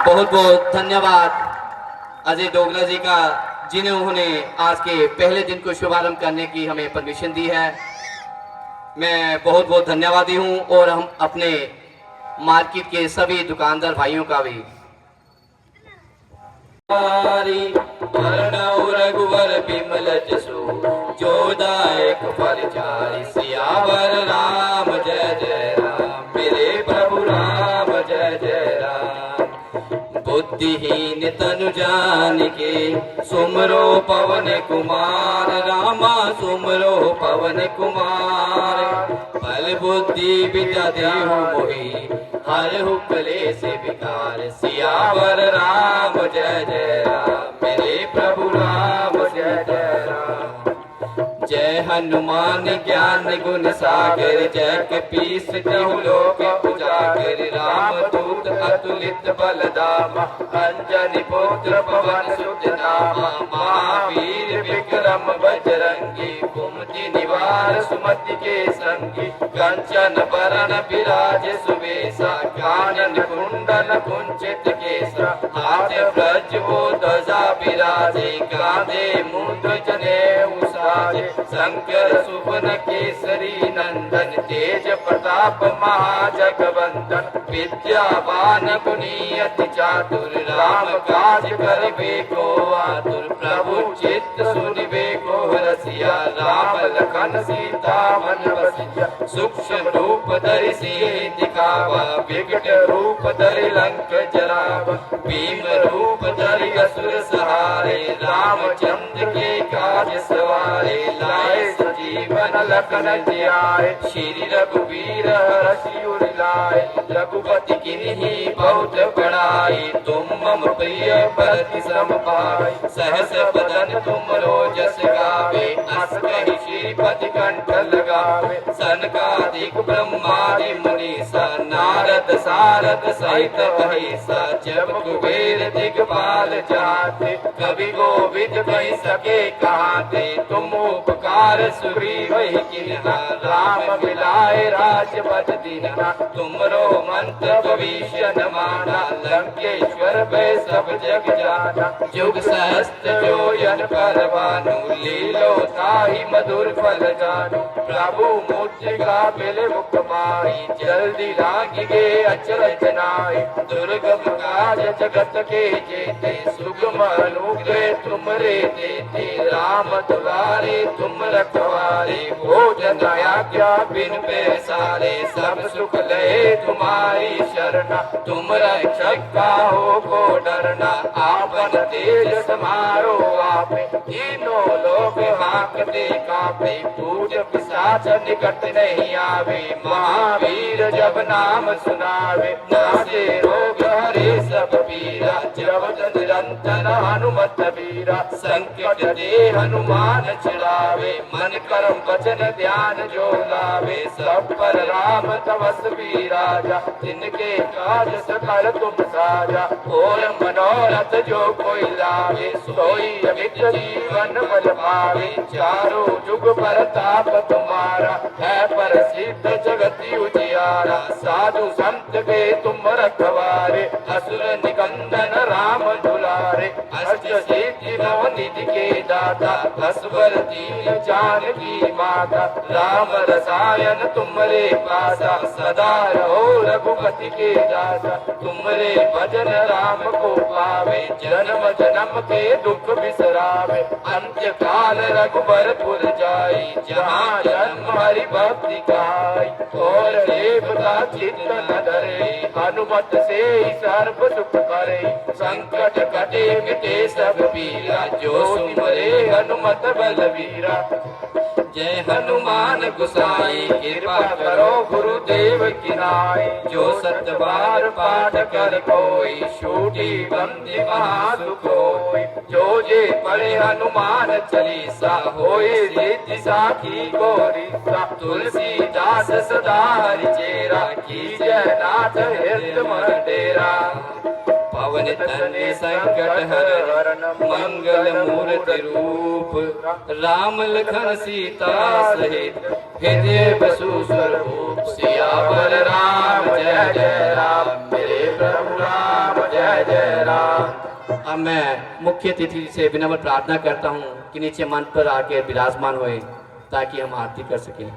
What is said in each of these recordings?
बहुत बहुत धन्यवाद अजय डोगरा जी का, जिन्होंने आज के पहले दिन को शुभारंभ करने की हमें परमिशन दी है। मैं बहुत बहुत धन्यवादी हूं और हम अपने मार्केट के सभी दुकानदार भाइयों का भी। रघुवर बिमल जसु जोदायक परिचारी सियावर राम जय जय राम, मेरे प्रभु राम जय जय राम। बुद्धिहीन तनु जान के सुमरो पवन कुमार, रामा सुमरो पवन कुमार। बल बुद्धि विद्या देहु मोहि, हरहु क्लेश विकार। सियावर राम जय जय राम, मेरे प्रभु राम जय जय राम। जय हनुमान ज्ञान गुण सागर, जय कपीस तिहु लोक उजागर। राम दूत अतुलित बल धामा, अंजनी पुत्र पवन सुत नामा। महावीर विक्रम बजरंगी, कुमति निवार सुमति के संगी। कंचन बरन विराज सुवेशा, कानन कुंडल कुंचित केसा। हाथ ब्रज वो ध्वजा विराजे, कांधे मूंज जनेऊ साजे। शंकर सुवन केसरी नंदन, तेज प्रताप महाजगवंदन। विद्यावान गुणी अति चातुर, राम काज करबे को आतुर। प्रभु चित्त सुनिबे को रसिया, राम लखन सीता मन बसिया। सूक्ष्म रूप धरि सिंह दिखावा, विकट रूप धरि लंक जरावा। भीम रूप धरि असुर सहारे, रामचंद्र के काज सवारे। लाए सजीवन लखन जियाए, श्री रघुवीर हरषि उर लाए। रघुपति किन्हीं बहुत बड़ाई, तुम मम प्रिय भरति सम पाई। सहस बदन तुम रोजस गावे, अस कहि श्रीपति कंठ लगावे। सनकादिक ब्रह्मादि मुनीसा, नारद सारद सहित अहिसा। जब कुबेर दिगपाल जाते, कवि गोविंद कहि सके कहाते। तुम उपकार सुग्रीव ही किन्हा, राम मिलाए राजपद दीन्हा। तुमरो मंत्र भविष्य न माना, लंकेश्वर भय सब जग जाना। जुग सहस्त्र जो यन पर भानु, लीलो ताहि मधुर फल जानू। प्रभु मुद्रिका मिले मुख माही, जल्दी लागी गे अचरज नाहि। दुर्गम काज जगत के जेते, सुगम अनुग्रह तुमरे देते। राम दुआरे तुम रखवारे, भोजन आज्ञा बिन पैसारे। सब सुख लहे तुम्हारी शरणा, तुम रक्षक काहू को डरना। आपन तेज समारो आपे, तीनों लोग हांकते कांपे। पूज पिशाच निकट नहीं आवे, महावीर जब नाम सुनावे। नासे रोग हरे सब पीरा, जब निरंतर हनुमत वीरा। संकट दे हनुमान छुड़ावे, मन कर्म वचन ध्यान जो लावे। सब पर राम तपस्वी राजा, जिनके काज सकल तुम साजा। और मनोरथ जो कोई लावे, सोई अमित जीवन फल पावे। चारों जुग परताप तुम्हारा, है प्रसिद्ध जगति उजियारा। साधु संत के तुम रखवारे, असुर निकंदन राम दुलारे। अष्ट सिद्धि नव निधि के दाता, असवर दीन जानकी माता। राम रसायन तुमरे पासा, सदा रहो रघुपति के दासा। तुमरे भजन राम को पावे, जन्म जन्म के दुख बिसरावे। अंत्य काल रघुबरपुर जाई, जहाँ जन्म हरि भक्ति गाई। और देवता चित्त न डरे, हनुमत से सर्व सुख करे। संकट कटे मिटे सब पीरा, जो सुमरे हनुमत बलवीरा। जय हनुमान गोसाई, कृपा करो गुरुदेव की नाई। जो सत बार पाठ कर कोई, छूटी बंदी महासुख होई। जो जे पढ़े हनुमान चालीसा, होए सिद्धि साखी गौरीसा। तुलसीदास सदा हरिचेरा, कीजय नाथ हृदय डेरा। पवन तनय संकट हरण, मंगल मूर्ति रूप। राम लखन सीता सहित, हृदय बसु स्वरूप। सियावर राम जय जय राम, मेरे प्रभु राम जय जय अब मैं मुख्य अतिथि से विनम्र प्रार्थना करता हूँ कि नीचे मंच पर आके विराजमान होए ताकि हम आरती कर सकें।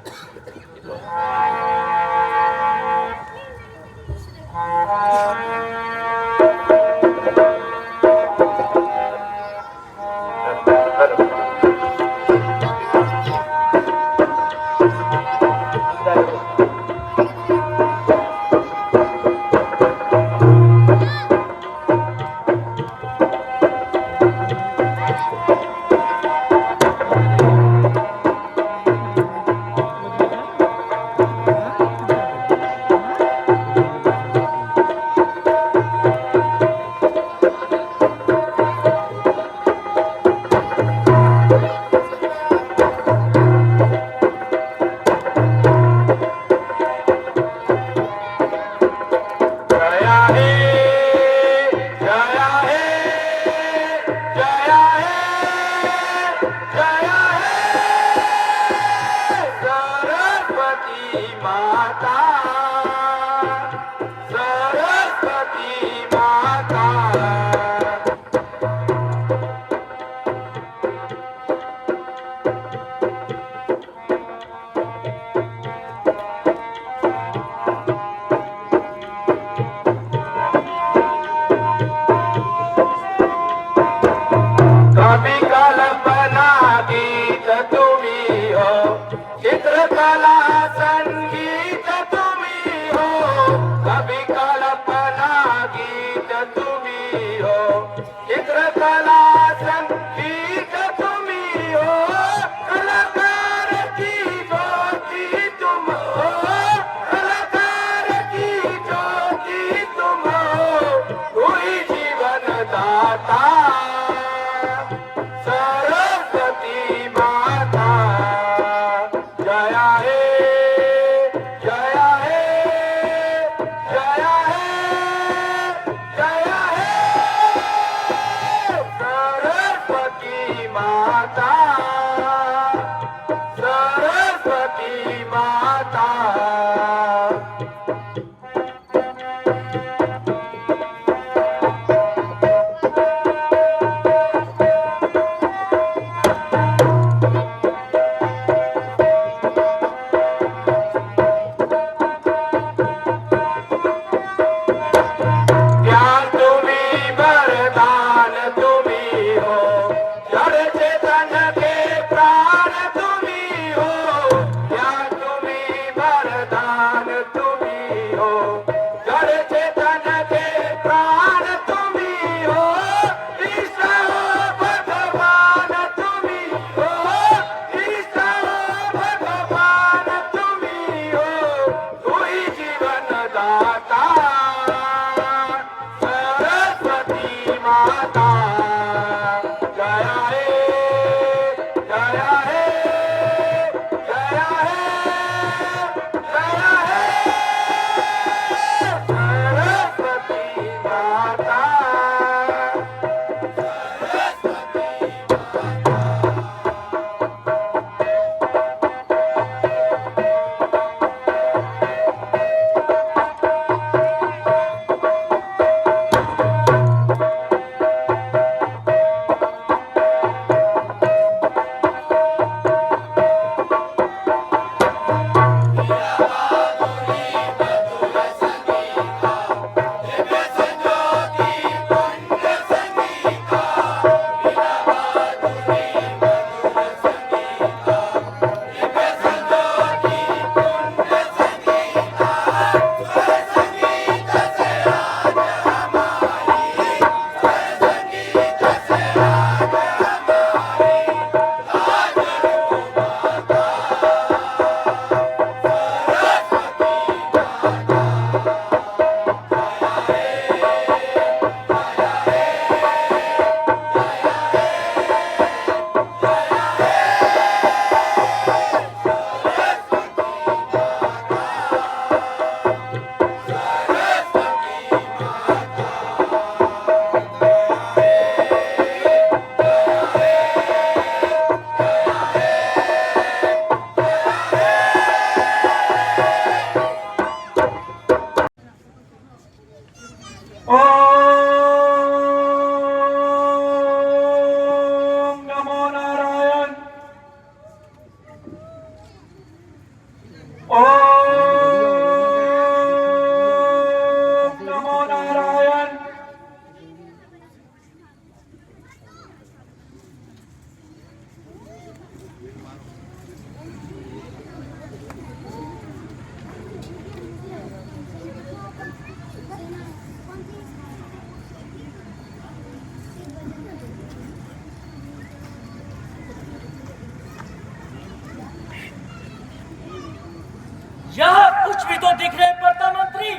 दिखने पड़ता मंत्री,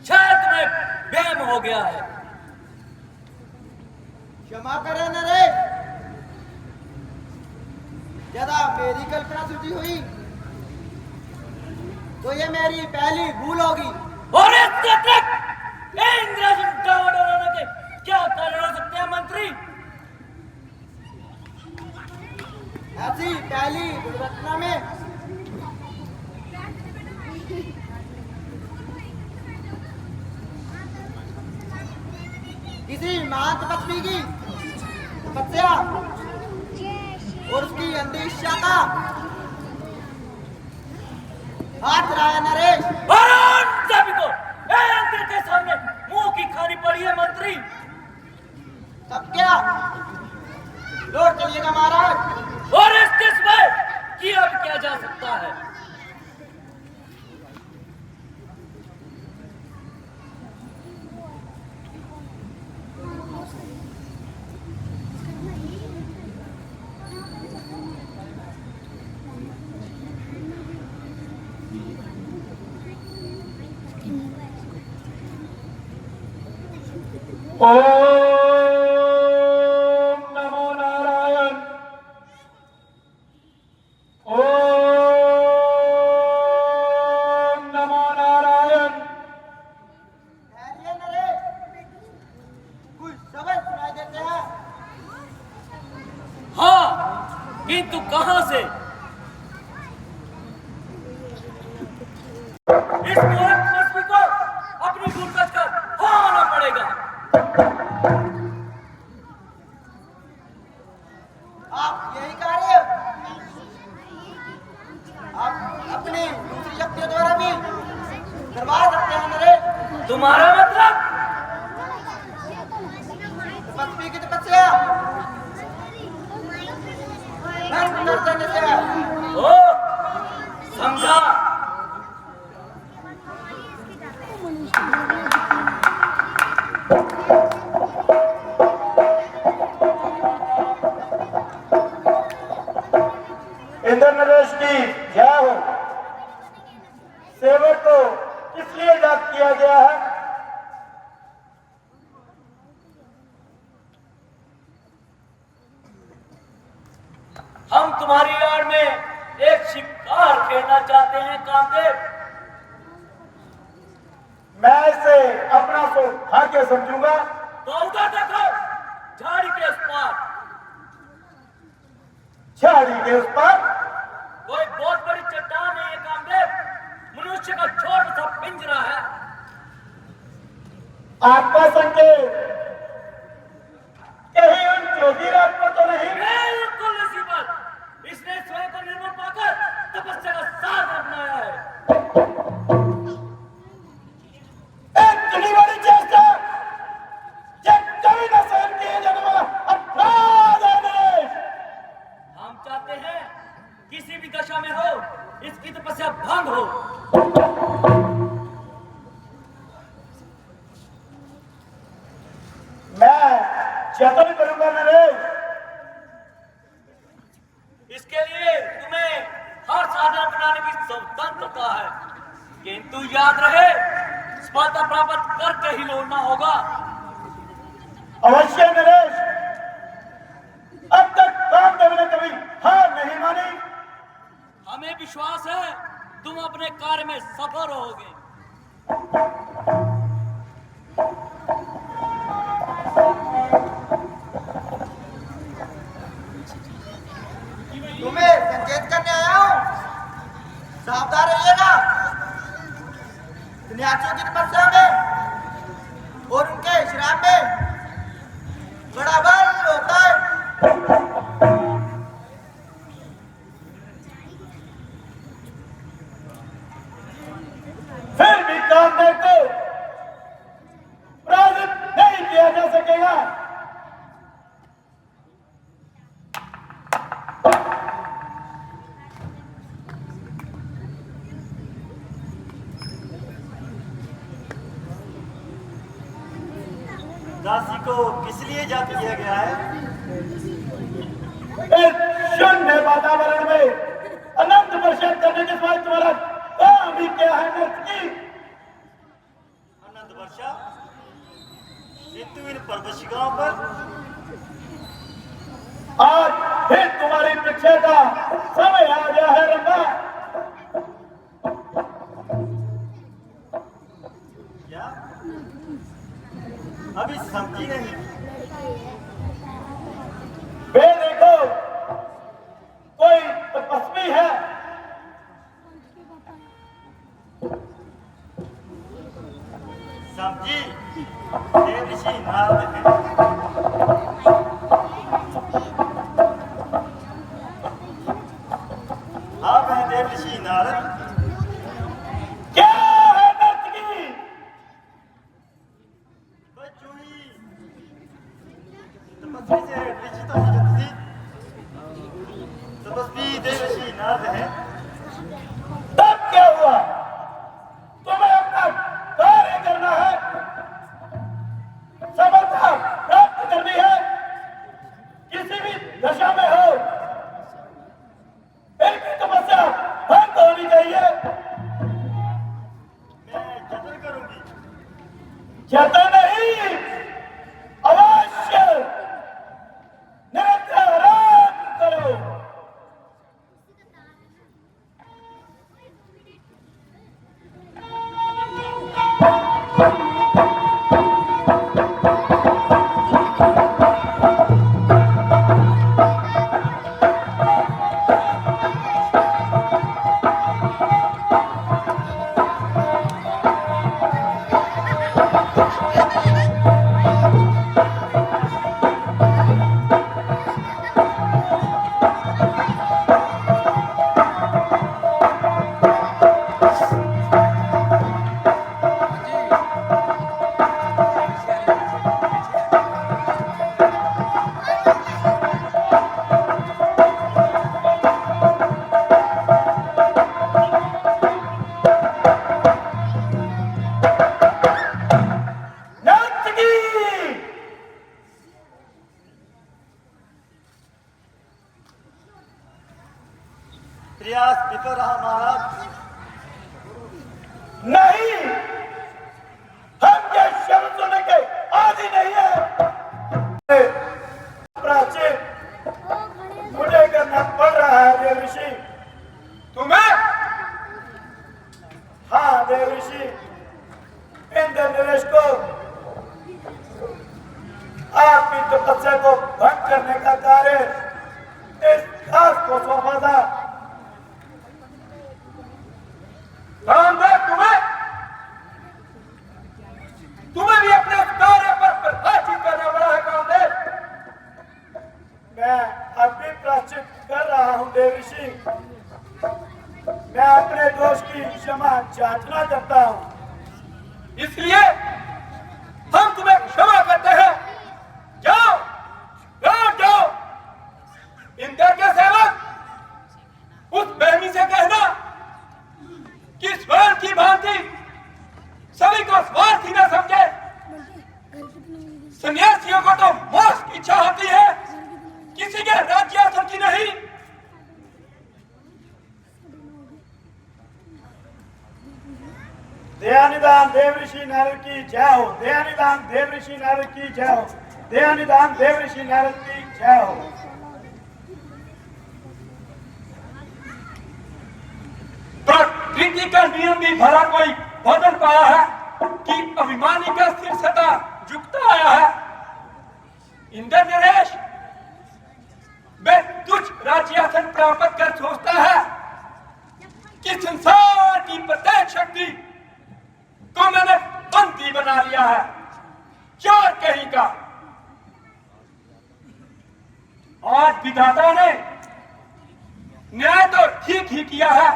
शायद तुम्हें वहम हो गया है। क्षमा करें नरेश, ज्यादा मेरी कल्पना छुटी हुई तो ये मेरी पहली भूल होगी। और इसके अतिरिक्त इंद्रजित डावाडोल के क्या कारण हो सकते हैं मंत्री? ऐसी पहली दुर्घटना में किसी महान तपस्वी की तपस्या और उसकी अंधी इच्छा का हाथ रहा है नरेश। और उन सभी को इंद्र के सामने मुंह की खानी पड़ी है मंत्री। तब क्या लौट चलिएगा महाराज। और इसके सिवाय कि अब क्या जा सकता है? ओम नमो नारायण। ओम नमो नारायण। ठहरिए नरेश, कुछ शब्द सुनाई देते हैं। हाँ, किंतु कहां से? इस मूर्ख तपस्वी को अपनी भूल बचकर आना पड़ेगा। आप यही कार्य आप अपनी दूसरी शक्तियों द्वारा भी करवा सकते हैं नरेश। तुम्हारा मतलब? तपस्वी की तपस्या भंग कर देने से है। ओ, समझा। इंद्र नरेश की जय हो। सेवक को किस लिए याद किया गया है? हम तुम्हारी आड़ में एक शिकार खेलना चाहते हैं कामदेव। मैं इसे अपना सौभाग्य समझूंगा। तो उधर देखो, झाड़ी के उस पार झाड़ी के उस पर कोई बहुत बड़ी चट्टान है ये कामदेव। मनुष्य का छोटा सा पिंजरा है। आपका संकेत कहीं उन जोगीराज पर तो नहीं? बिल्कुल इसी पर इसने स्वयं को निर्मल पाकर तपस्या का साधन अपनाया है। इतनी बड़ी चेष्टा ये कभी न सहन किया जाने वाला अपराध है नरेश। हम चाहते हैं किसी भी दशा में हो इसकी तपस्या भंग हो। मैं जतन करूंगा नरेश। इसके लिए तुम्हें हर साधन अपनाने की स्वतंत्रता है, किंतु याद रहे सफलता प्राप्त करके ही लौटना होगा। अवश्य नरेश, अब तक कामदेव ने कभी हार नहीं मानी। हमें विश्वास है तुम अपने कार्य में सफल रहोगे। तुम्हें संकेत करने आया हूँ, सावधान रहिएगा। सन्यासियों की तपस्या में और उनके श्राप में बड़ा बल होता है। फिर भी कामदेव को पराजित नहीं किया जा सकेगा। दासी को किस लिए याद किया गया है? इस शून्य वातावरण में अनंत वर्षा करने के बाद तुम्हारा काम भी क्या है नर्तकी? अनंत वर्षा किंतु इन पर्वशिकाओं पर आज फिर तुम्हारी परीक्षा का समय आ गया है रंगा। क्या अभी समझी नहीं? वे देखो कोई तपस्वी है। समझी देव ऋषि नारद हैं। आप हैं देव ऋषि नारद। क्या है नर्तकी? बस यूं ही तपस्वी से परिचित हो जाती थी। तपस्वी देव ऋषि नारद हैं। तब क्या हुआ? तुम्हें अपना कार्य करना है, सफलता प्राप्त करनी है, किसी भी दशा में हो इनकी तपस्या भंग होनी चाहिए। मैं जतन करूंगी। जतन नहीं, अवश्य निरंतर आराम करो। प्रयास विफल रहा महाराज। नहीं, हम ये शब्द सुनने के आदि नहीं है। प्राचीन मुझे करना पड़ रहा है देव ऋषि। तुम्हें? हाँ देव ऋषि, इंद्र नरेश को आपकी तपस्या को भंग करने का कार्य इस खास को सौंपा था। तुम्हें भी अपने कार्य पर प्रकाशित करना पड़ा है कामदेव। मैं अभी प्राश्चित कर रहा हूं देव ऋषि। मैं अपने दोष की क्षमा याचना करता हूं, इसलिए हम तुम्हें क्षमा करते हैं। जाओ लौट जाओ। इंद्र के सेवक उस बहनी से कहना कि स्वार्थ की भांति सभी को स्वार्थी न समझे। सन्यासियों को तो मोक्ष की इच्छा होती है, किसी के राज्यासन की नहीं। दयानिदान देव ऋषि नारद की जय हो। दयानिदान देव ऋषि नारद की जय हो। दयानिदान देव ऋषि नारद की जय हो। प्रकृति का नियम भी भला कोई बदल पाया है कि अभिमानी का सिर सदा झुकता आया है। इंद्र नरेश वे तुझ राज्यासन प्राप्त कर सोचता है कि संसार की प्रत्येक शक्ति को मैंने बंदी बना लिया है। चोर कहीं का। आज विधाता ने न्याय तो ठीक ही किया है।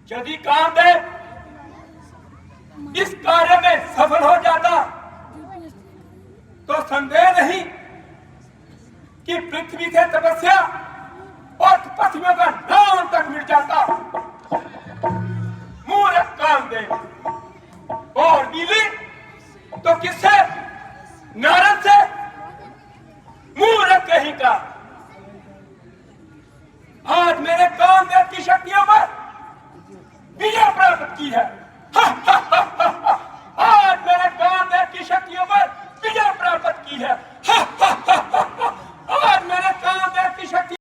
यदि कामदेव इस कार्य में सफल हो जाता तो संदेह नहीं कि पृथ्वी से तपस्या और तपस्वियों का नाम तक मिट जाता। मूर्ख कामदेव। और मिली तो किससे? नारद से। मूर्ख कहीं का। आज मेरे कामदेव की शक्तियों पर की है।